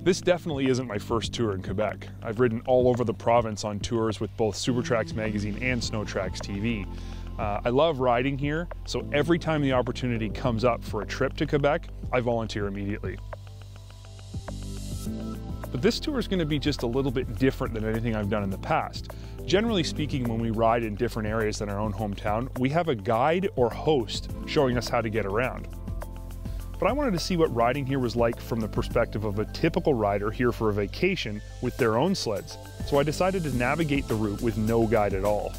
This definitely isn't my first tour in Quebec. I've ridden all over the province on tours with both Supertracks magazine and Snowtracks TV. I love riding here, so every time the opportunity comes up for a trip to Quebec, I volunteer immediately. But this tour is going to be just a little bit different than anything I've done in the past. Generally speaking, when we ride in different areas than our own hometown, we have a guide or host showing us how to get around. But I wanted to see what riding here was like from the perspective of a typical rider here for a vacation with their own sleds. So I decided to navigate the route with no guide at all.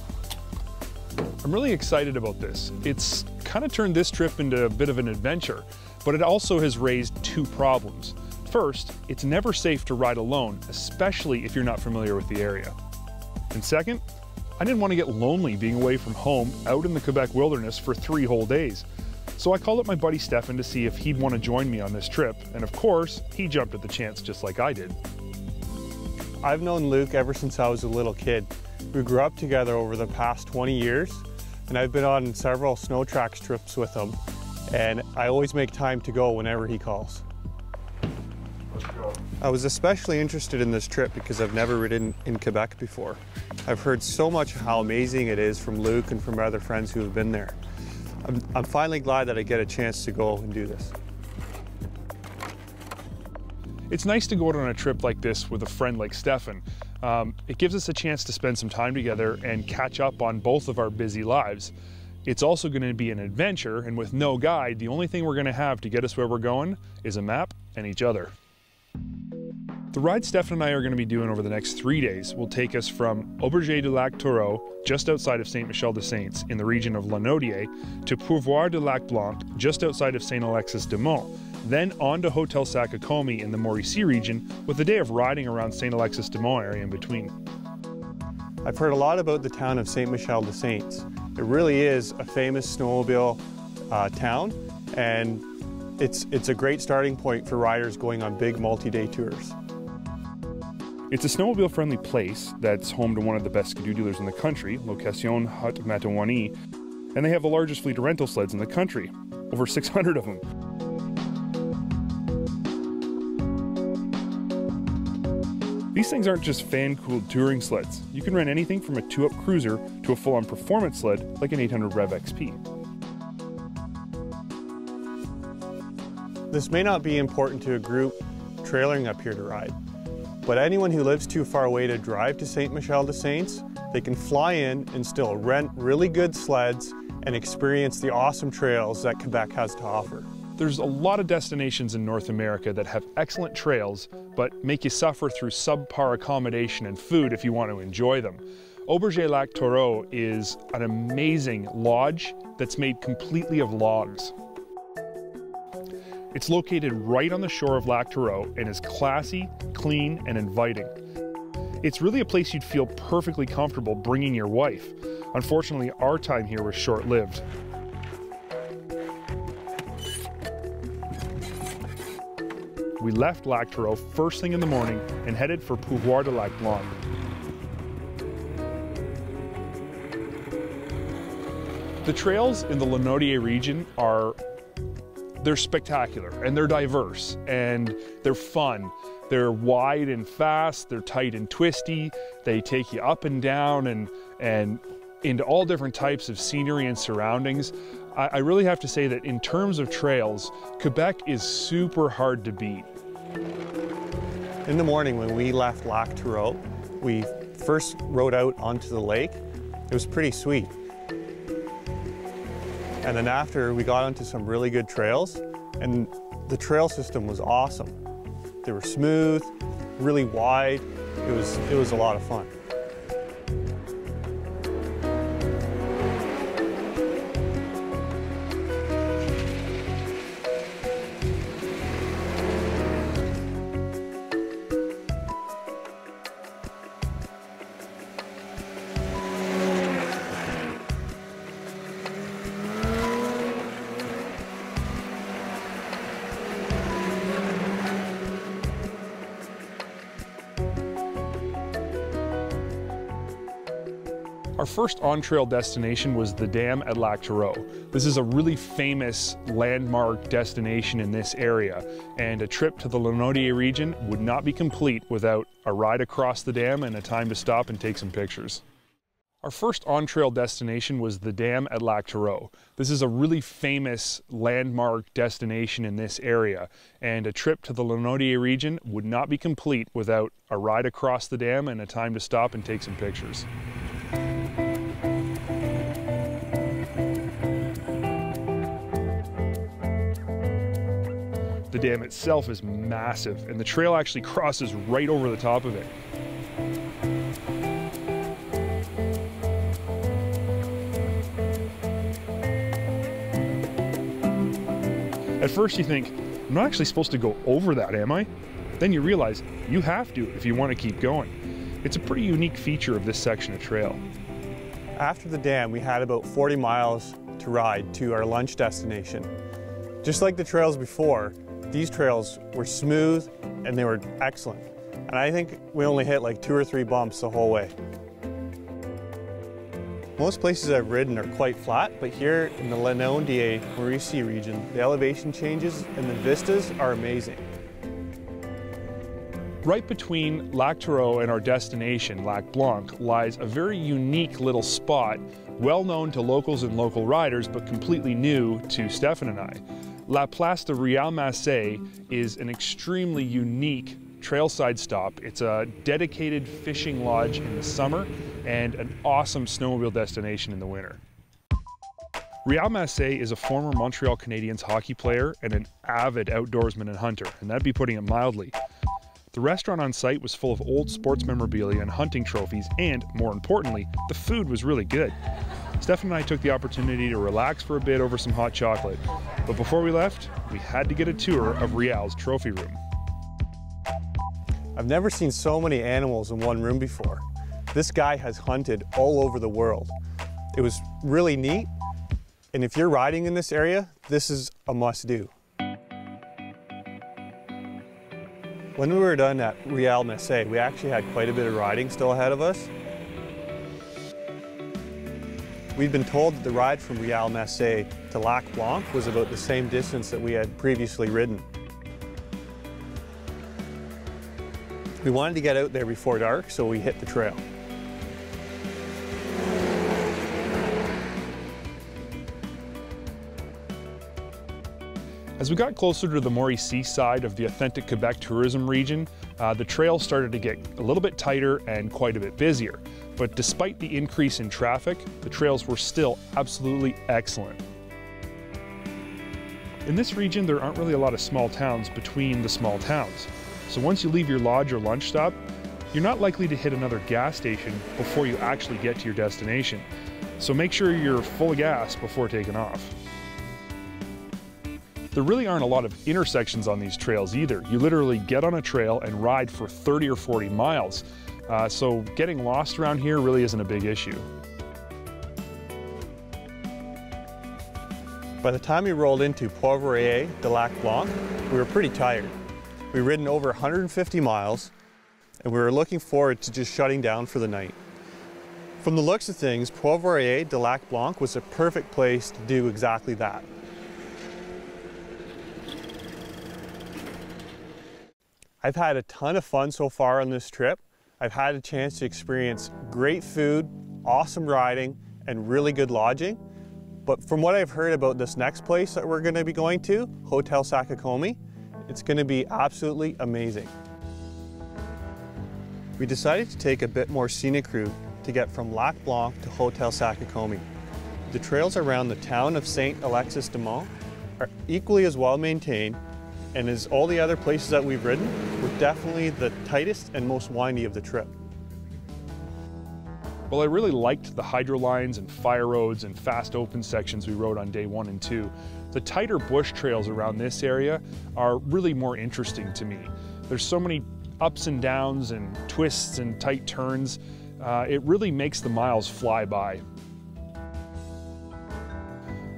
I'm really excited about this. It's kind of turned this trip into a bit of an adventure, but it also has raised two problems. First, it's never safe to ride alone, especially if you're not familiar with the area. And second, I didn't want to get lonely being away from home out in the Quebec wilderness for 3 whole days. So I called up my buddy Stefan to see if he'd want to join me on this trip, and of course, he jumped at the chance just like I did. I've known Luke ever since I was a little kid. We grew up together over the past 20 years, and I've been on several Snowtracks trips with him, and I always make time to go whenever he calls. Let's go. I was especially interested in this trip because I've never ridden in Quebec before. I've heard so much how amazing it is from Luke and from other friends who have been there. I'm finally glad that I get a chance to go and do this. It's nice to go out on a trip like this with a friend like Stefan. It gives us a chance to spend some time together and catch up on both of our busy lives. It's also going to be an adventure, and with no guide, the only thing we're going to have to get us where we're going is a map and each other. The ride Stefan and I are going to be doing over the next 3 days will take us from Auberge du Lac Taureau, just outside of Saint-Michel-des-Saints in the region of Lanaudier, to Pourvoir du Lac Blanc, just outside of Saint-Alexis-de-Mont, then on to Hotel Sacacomie in the Mauricie region, with a day of riding around Saint-Alexis-de-Mont area in between. I've heard a lot about the town of Saint-Michel-des-Saints. It really is a famous snowmobile town, and it's a great starting point for riders going on big multi-day tours. It's a snowmobile-friendly place that's home to one of the best skidoo dealers in the country, Location Hut Matawani, and they have the largest fleet of rental sleds in the country, over 600 of them. These things aren't just fan-cooled touring sleds. You can rent anything from a 2-up cruiser to a full-on performance sled like an 800 Rev XP. This may not be important to a group trailering up here to ride, but anyone who lives too far away to drive to Saint-Michel-des-Saints, they can fly in and still rent really good sleds and experience the awesome trails that Quebec has to offer. There's a lot of destinations in North America that have excellent trails, but make you suffer through subpar accommodation and food if you want to enjoy them. Auberge Lac Taureau is an amazing lodge that's made completely of logs. It's located right on the shore of Lac Taureau and is classy, clean, and inviting. It's really a place you'd feel perfectly comfortable bringing your wife. Unfortunately, our time here was short-lived. We left Lac Taureau first thing in the morning and headed for Pourvoir du Lac Blanc. The trails in the Lanaudier region they're spectacular, and they're diverse, and they're fun. They're wide and fast, they're tight and twisty, they take you up and down and into all different types of scenery and surroundings. I really have to say that in terms of trails, Quebec is super hard to beat. In the morning when we left Lac Taureau, we first rode out onto the lake. It was pretty sweet. And then after, we got onto some really good trails, and the trail system was awesome. They were smooth, really wide. It was a lot of fun. Our first on-trail destination was the dam at Lac Tureau. This is a really famous landmark destination in this area, and a trip to the Lanaudier region would not be complete without a ride across the dam and a time to stop and take some pictures. Our first on-trail destination was the dam at Lac Tureau. This is a really famous landmark destination in this area, and a trip to the Lanaudier region would not be complete without a ride across the dam and a time to stop and take some pictures. The dam itself is massive, and the trail actually crosses right over the top of it. At first you think, I'm not actually supposed to go over that, am I? Then you realize you have to if you want to keep going. It's a pretty unique feature of this section of trail. After the dam, we had about 40 miles to ride to our lunch destination. Just like the trails before, these trails were smooth and they were excellent. And I think we only hit like 2 or 3 bumps the whole way. Most places I've ridden are quite flat, but here in the Lanaudier-Mauricie region, the elevation changes and the vistas are amazing. Right between Lac Tureau and our destination, Lac Blanc, lies a very unique little spot, well known to locals and local riders, but completely new to Stefan and I. La Place de Rial Massé is an extremely unique trailside stop. It's a dedicated fishing lodge in the summer and an awesome snowmobile destination in the winter. Rial Massé is a former Montreal Canadiens hockey player and an avid outdoorsman and hunter, and that'd be putting it mildly. The restaurant on site was full of old sports memorabilia and hunting trophies, and more importantly, the food was really good. Stefan and I took the opportunity to relax for a bit over some hot chocolate, but before we left, we had to get a tour of Rial's trophy room. I've never seen so many animals in one room before. This guy has hunted all over the world. It was really neat, and if you're riding in this area, this is a must-do. When we were done at Rial Massé, we actually had quite a bit of riding still ahead of us. We'd been told that the ride from Rial Massé to Lac Blanc was about the same distance that we had previously ridden. We wanted to get out there before dark, so we hit the trail. As we got closer to the Mauricie side of the authentic Quebec tourism region, the trail started to get a little bit tighter and quite a bit busier. But despite the increase in traffic, the trails were still absolutely excellent. In this region, there aren't really a lot of small towns between the small towns. So once you leave your lodge or lunch stop, you're not likely to hit another gas station before you actually get to your destination. So make sure you're full of gas before taking off. There really aren't a lot of intersections on these trails either. You literally get on a trail and ride for 30 or 40 miles. So getting lost around here really isn't a big issue. By the time we rolled into Poivrier de Lac Blanc, we were pretty tired. We'd ridden over 150 miles, and we were looking forward to just shutting down for the night. From the looks of things, Poivrier de Lac Blanc was a perfect place to do exactly that. I've had a ton of fun so far on this trip. I've had a chance to experience great food, awesome riding, and really good lodging. But from what I've heard about this next place that we're going to be going to, Hotel Sakakomi, it's going to be absolutely amazing. We decided to take a bit more scenic route to get from Lac Blanc to Hotel Sakakomi. The trails around the town of Saint Alexis de Mont are equally as well maintained, and as all the other places that we've ridden, were definitely the tightest and most windy of the trip. Well, I really liked the hydro lines and fire roads and fast open sections we rode on day 1 and 2. The tighter bush trails around this area are really more interesting to me. There's so many ups and downs and twists and tight turns. It really makes the miles fly by.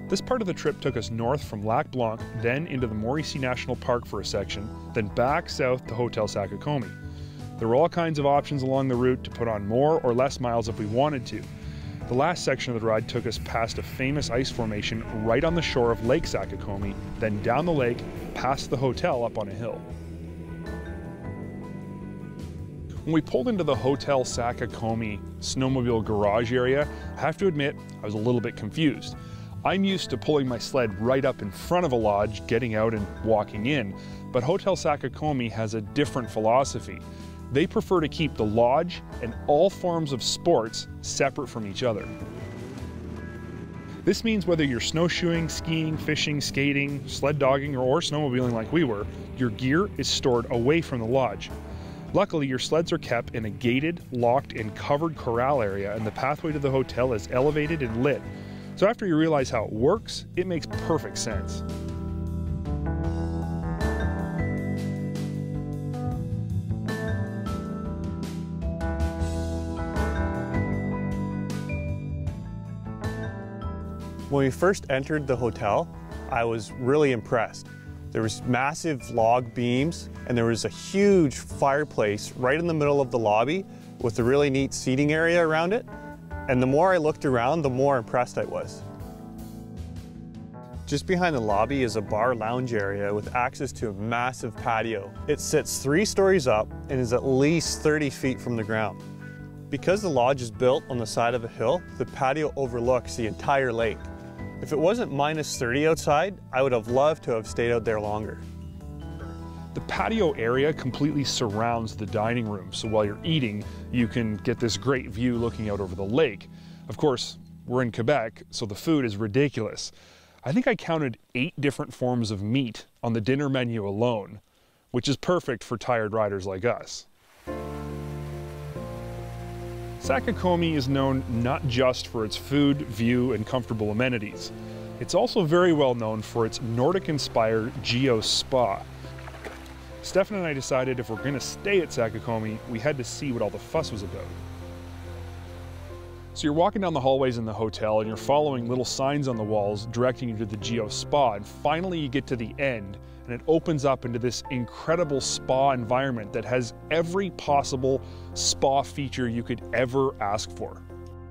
This part of the trip took us north from Lac Blanc, then into the Mauricie National Park for a section, then back south to Hotel Sakakomi. There were all kinds of options along the route to put on more or less miles if we wanted to. The last section of the ride took us past a famous ice formation right on the shore of Lake Sakakomi, then down the lake, past the hotel up on a hill. When we pulled into the Hotel Sakakomi snowmobile garage area, I have to admit I was a little bit confused. I'm used to pulling my sled right up in front of a lodge, getting out and walking in, but Hotel Sakakomi has a different philosophy. They prefer to keep the lodge and all forms of sports separate from each other. This means whether you're snowshoeing, skiing, fishing, skating, sled dogging, or snowmobiling like we were, your gear is stored away from the lodge. Luckily, your sleds are kept in a gated, locked, and covered corral area, and the pathway to the hotel is elevated and lit. So after you realize how it works, it makes perfect sense. When we first entered the hotel, I was really impressed. There was massive log beams and there was a huge fireplace right in the middle of the lobby with a really neat seating area around it. And the more I looked around, the more impressed I was. Just behind the lobby is a bar lounge area with access to a massive patio. It sits 3 stories up and is at least 30 feet from the ground. Because the lodge is built on the side of a hill, the patio overlooks the entire lake. If it wasn't -30 outside, I would have loved to have stayed out there longer. The patio area completely surrounds the dining room, so while you're eating, you can get this great view looking out over the lake. Of course, we're in Quebec, so the food is ridiculous. I think I counted 8 different forms of meat on the dinner menu alone, which is perfect for tired riders like us. Sakakomi is known not just for its food, view, and comfortable amenities. It's also very well known for its Nordic-inspired Geo Spa. Stefan and I decided if we're going to stay at Sakakomi, we had to see what all the fuss was about. So you're walking down the hallways in the hotel and you're following little signs on the walls directing you to the Geo Spa, and finally you get to the end and it opens up into this incredible spa environment that has every possible spa feature you could ever ask for.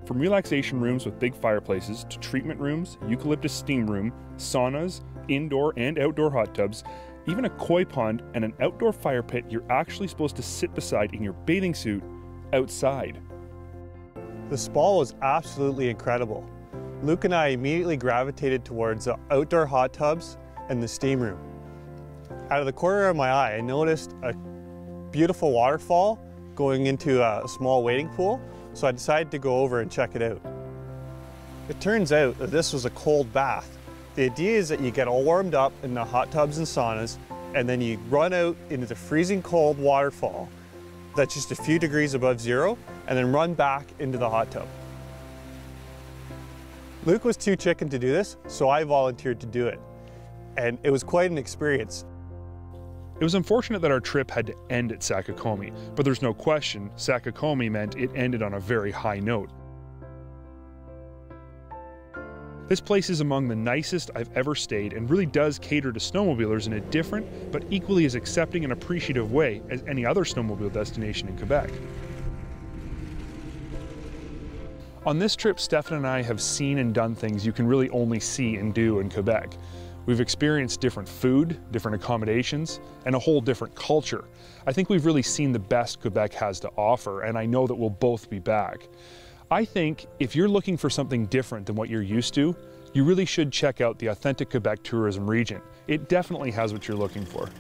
From relaxation rooms with big fireplaces to treatment rooms, eucalyptus steam room, saunas, indoor and outdoor hot tubs, even a koi pond and an outdoor fire pit you're actually supposed to sit beside in your bathing suit outside. The spa was absolutely incredible. Luke and I immediately gravitated towards the outdoor hot tubs and the steam room. Out of the corner of my eye, I noticed a beautiful waterfall going into a small wading pool, so I decided to go over and check it out. It turns out that this was a cold bath. The idea is that you get all warmed up in the hot tubs and saunas, and then you run out into the freezing cold waterfall that's just a few degrees above zero, and then run back into the hot tub. Luke was too chicken to do this, so I volunteered to do it. And it was quite an experience. It was unfortunate that our trip had to end at Sakakomi, but there's no question Sakakomi meant it ended on a very high note. This place is among the nicest I've ever stayed and really does cater to snowmobilers in a different but equally as accepting and appreciative way as any other snowmobile destination in Quebec. On this trip, Stefan and I have seen and done things you can really only see and do in Quebec. We've experienced different food, different accommodations, and a whole different culture. I think we've really seen the best Quebec has to offer, and I know that we'll both be back. I think if you're looking for something different than what you're used to, you really should check out the Authentic Quebec tourism region. It definitely has what you're looking for.